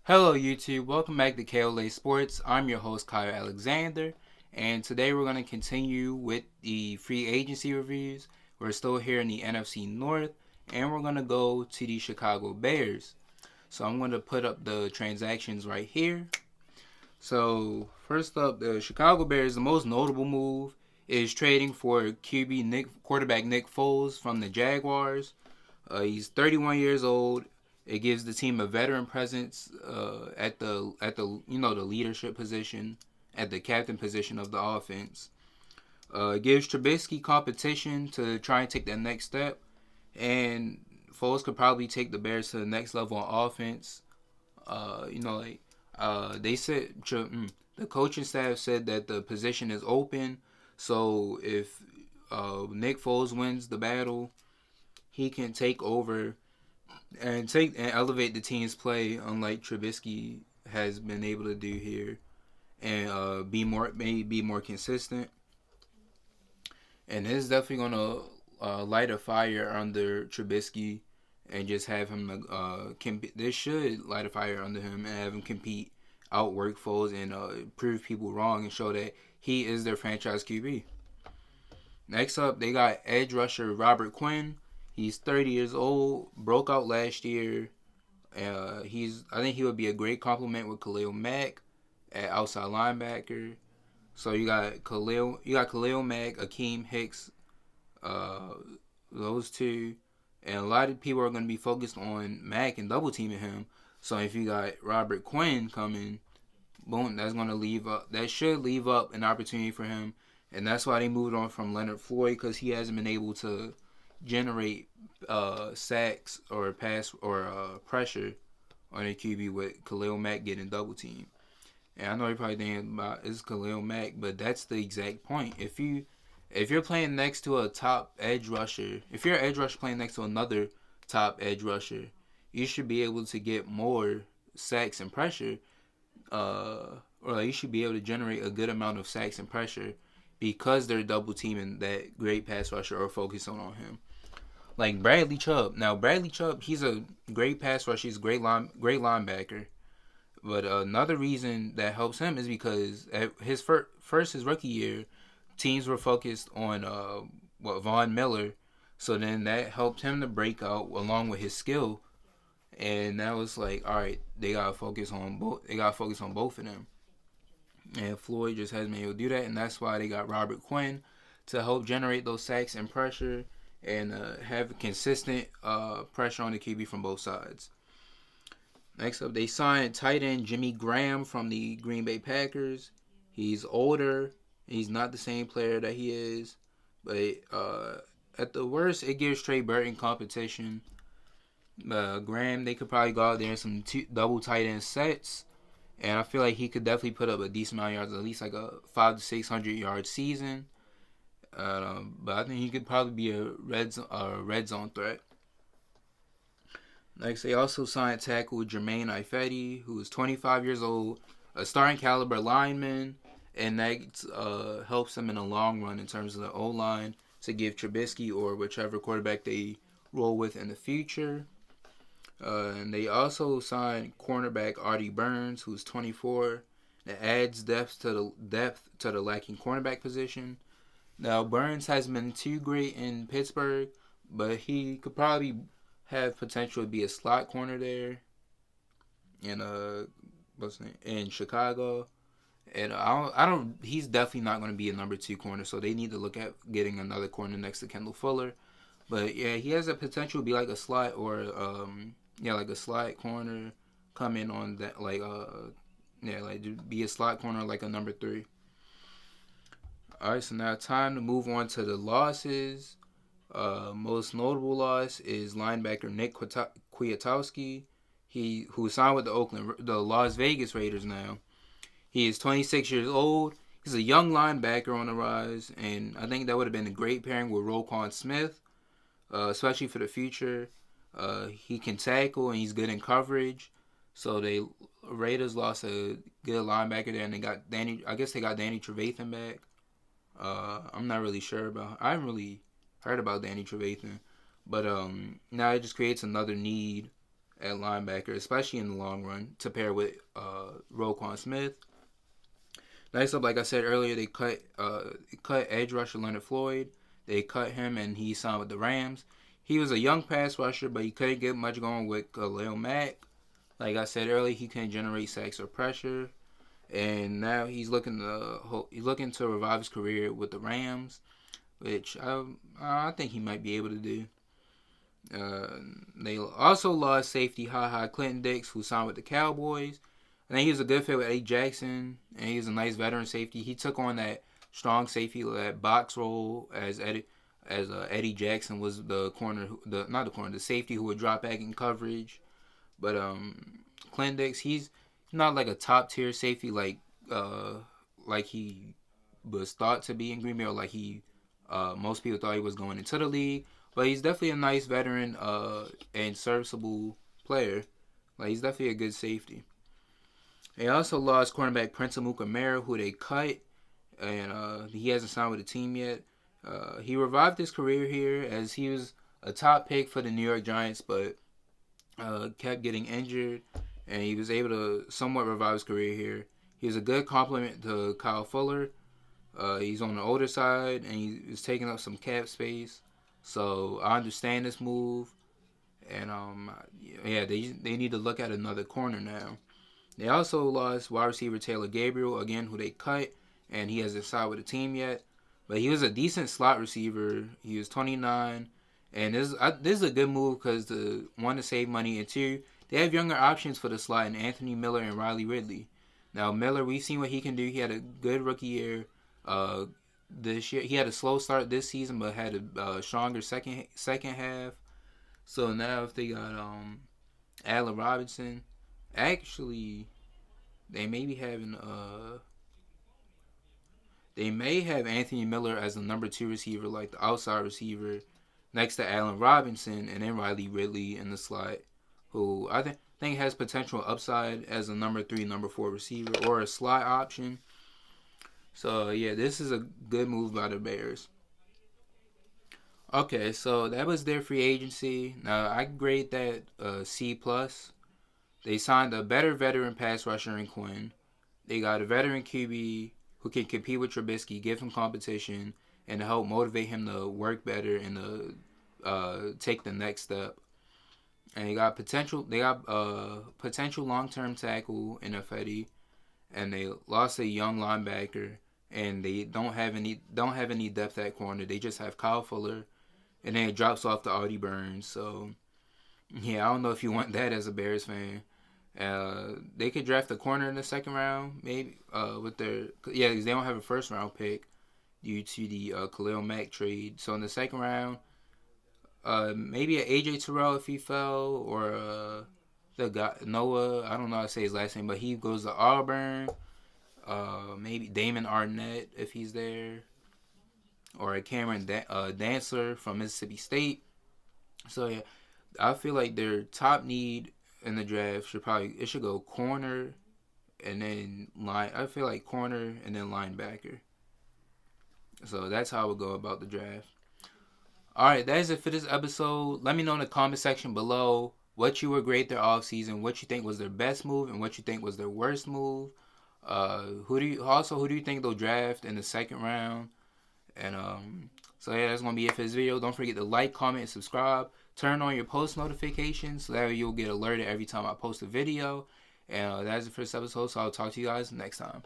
Hello YouTube, welcome back to KOLA Sports. I'm your host Kyle Alexander, and today we're going to continue with the free agency reviews. We're still here in the NFC North, and we're going to go to the Chicago Bears. So I'm going to put up the transactions right here. So first up, the Chicago Bears, the most notable move is trading for quarterback Nick Foles from the Jaguars. He's 31 years old. It gives the team a veteran presence at the the leadership position, at the captain position of the offense. It gives Trubisky competition to try and take that next step, and Foles could probably take the Bears to the next level on offense. They said the coaching staff said that the position is open. So if Nick Foles wins the battle, he can take over and elevate the team's play, unlike Trubisky has been able to do here, and be more consistent. And this is definitely gonna light a fire under Trubisky, and just have him this should light a fire under him and have him compete, outwork Foles, and prove people wrong and show that he is their franchise QB. Next up, they got edge rusher Robert Quinn. He's 30 years old, broke out last year. I think he would be a great complement with Khalil Mack at outside linebacker. So you got Khalil Mack, Akeem Hicks, uh, those two, and a lot of people are going to be focused on Mack and double teaming him. So if you got Robert Quinn coming, boom, that should leave up an opportunity for him, and that's why they moved on from Leonard Floyd, because he hasn't been able to generate sacks or pass or pressure on a QB with Khalil Mack getting double teamed. And I know you're probably thinking about it's Khalil Mack, but that's the exact point. If you're playing next to a top edge rusher, if you're an edge rusher playing next to another top edge rusher, you should be able to get more sacks and pressure, or like you should be able to generate a good amount of sacks and pressure because they're double teaming that great pass rusher or focusing on him. Like Bradley Chubb. Now Bradley Chubb, he's a great pass rusher. He's a great linebacker. But another reason that helps him is because at his rookie year, teams were focused on Von Miller, so then that helped him to break out along with his skill, and that was like, all right, they gotta focus on both. They gotta focus on both of them, and Floyd just hasn't been able to do that, and that's why they got Robert Quinn to help generate those sacks and pressure, and have consistent pressure on the QB from both sides. Next up, they signed tight end Jimmy Graham from the Green Bay Packers. He's older. He's not the same player that he is, but at the worst, it gives Trey Burton competition. Graham, they could probably go out there in some double tight end sets, and I feel like he could definitely put up a decent amount of yards, at least like a 500 to 600 yard season. But I think he could probably be a red zone threat. Next, they also signed tackle Jermaine Ifedi, who is 25 years old, a starting caliber lineman, and that helps them in the long run in terms of the O line to give Trubisky or whichever quarterback they roll with in the future. And they also signed cornerback Artie Burns, who's 24. That adds depth to the lacking cornerback position. Now Burns hasn't been too great in Pittsburgh, but he could probably have potential to be a slot corner there in in Chicago. And I don't. He's definitely not going to be a number two corner, so they need to look at getting another corner next to Kendall Fuller. But yeah, he has a potential to be like a slot or like a slot corner, come in on that like to be a slot corner like a number three. All right, so now time to move on to the losses. Most notable loss is linebacker Nick Kwiatkowski. Who signed with the Las Vegas Raiders now. He is 26 years old. He's a young linebacker on the rise, and I think that would have been a great pairing with Roquan Smith, especially for the future. He can tackle and he's good in coverage. So they Raiders lost a good linebacker there, and they got Danny. I guess they got Danny Trevathan back. I'm not really sure about. I haven't really heard about Danny Trevathan, but now it just creates another need at linebacker, especially in the long run, to pair with Roquan Smith. Next up, like I said earlier, they cut edge rusher Leonard Floyd. They cut him, and he signed with the Rams. He was a young pass rusher, but he couldn't get much going with Khalil Mack. Like I said earlier, he couldn't generate sacks or pressure, and now he's looking to revive his career with the Rams, which I think he might be able to do. They also lost safety Clinton Dix, who signed with the Cowboys. I think he was a good fit with Eddie Jackson, and he was a nice veteran safety. He took on that strong safety, that box role as Eddie Jackson was the safety who would drop back in coverage. But Clinton Dix, he's not like a top tier safety like he was thought to be in Green Bay, or like most people thought he was going into the league. But he's definitely a nice veteran and serviceable player. Like, he's definitely a good safety. They also lost cornerback Prince Amukamara, who they cut, and he hasn't signed with the team yet. He revived his career here as he was a top pick for the New York Giants, but kept getting injured, and he was able to somewhat revive his career here. He was a good complement to Kyle Fuller. He's on the older side, and he's taking up some cap space. So I understand this move, and they need to look at another corner now. They also lost wide receiver Taylor Gabriel, again, who they cut, and he hasn't signed with the team yet. But he was a decent slot receiver. He was 29, and this is a good move because to save money, and two, they have younger options for the slot in Anthony Miller and Riley Ridley. Now Miller, we've seen what he can do. He had a good rookie year. This year he had a slow start this season, but had a stronger second half. So now if they got Allen Robinson, actually they may have Anthony Miller as the number 2 receiver, like the outside receiver, next to Allen Robinson, and then Riley Ridley in the slot, who I think has potential upside as a number 3, number 4 receiver or a slot option. So, yeah, this is a good move by the Bears. Okay, so that was their free agency. Now, I grade that C+. They signed a better veteran pass rusher in Quinn. They got a veteran QB who can compete with Trubisky, give him competition, and to help motivate him to work better and to take the next step. And they got potential long-term tackle in Ifedi, and they lost a young linebacker, and they don't have any depth at corner. They just have Kyle Fuller, and then it drops off to Artie Burns. So yeah, I don't know if you want that as a Bears fan. They could draft a corner in the second round, maybe because they don't have a first round pick due to the Khalil Mack trade. So in the second round, maybe an AJ Terrell if he fell, or the guy Noah. I don't know how to say his last name, but he goes to Auburn. Maybe Damon Arnett if he's there, or a Cameron Dantzler from Mississippi State. So yeah, I feel like their top need in the draft should go corner, and then line. I feel like corner and then linebacker. So that's how I would go about the draft. Alright, that is it for this episode. Let me know in the comment section below what you would grade their offseason, what you think was their best move, and what you think was their worst move. Who do you think they'll draft in the second round? And so yeah, that's gonna be it for this video. Don't forget to like, comment, and subscribe. Turn on your post notifications so that way you'll get alerted every time I post a video. And that's it for this episode. So I'll talk to you guys next time.